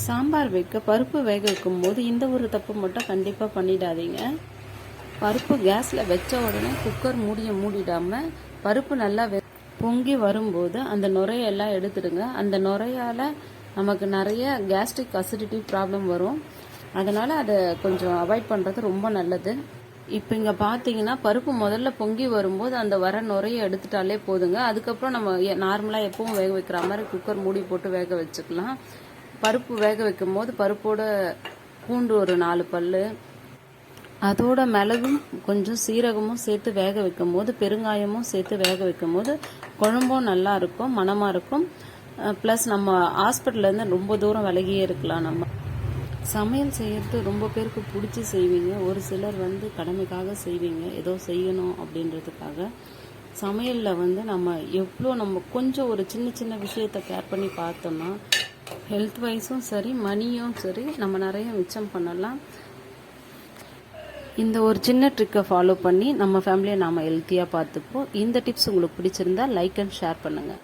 சாம்பார் வைக்க பருப்பு வேக வைக்கும் போது இந்த ஒரு தப்பு மட்டும் கண்டிப்பாக பண்ணிடாதீங்க. பருப்பு கேஸில் வச்ச உடனே குக்கர் மூடிடாமல் பருப்பு நல்லா பொங்கி வரும்போது அந்த நுரையெல்லாம் எடுத்துடுங்க. அந்த நுரையால் நமக்கு நிறைய கேஸ்ட்ரிக் அசிடிட்டி ப்ராப்ளம் வரும். அதனால் அதை கொஞ்சம் அவாய்ட் பண்ணுறது ரொம்ப நல்லது. இப்போ இங்கே பார்த்தீங்கன்னா பருப்பு முதல்ல பொங்கி வரும்போது அந்த வர நுரையை எடுத்துட்டாலே போதுங்க. அதுக்கப்புறம் நம்ம நார்மலாக எப்பவும் வேக வைக்கிற மாதிரி குக்கர் மூடி போட்டு வேக வச்சுக்கலாம். பருப்பு வேக வைக்கும் போது பருப்போட பூண்டு ஒரு 4 பல், அதோட மிளகும் கொஞ்சம் சீரகமும் சேர்த்து வேக வைக்கும் போது, பெருங்காயமும் சேர்த்து வேக வைக்கும் போது குழம்பும் நல்லா இருக்கும், மணமாக இருக்கும். ப்ளஸ் நம்ம ஹாஸ்பிட்டல்லேருந்து ரொம்ப தூரம் விலகியே இருக்கலாம். நம்ம சமையல் செய்கிறது ரொம்ப பேருக்கு பிடிச்சி செய்வீங்க. ஒரு சிலர் கடமைக்காக செய்வீங்க, ஏதோ செய்யணும் அப்படின்றதுக்காக. சமையலில் நம்ம கொஞ்சம் ஒரு சின்ன சின்ன விஷயத்தை கேர் பண்ணி பார்த்தோம்னா ஹெல்த் வைஸும் சரி, மணியும் சரி, நம்ம நிறைய மிச்சம் பண்ணலாம். இந்த ஒரு சின்ன ட்ரிக்கை ஃபாலோ பண்ணி நம்ம ஃபேமிலியை நாம் ஹெல்த்தியாக பார்த்துப்போம். இந்த டிப்ஸ் உங்களுக்கு பிடிச்சிருந்தா லைக் அண்ட் ஷேர் பண்ணுங்கள்.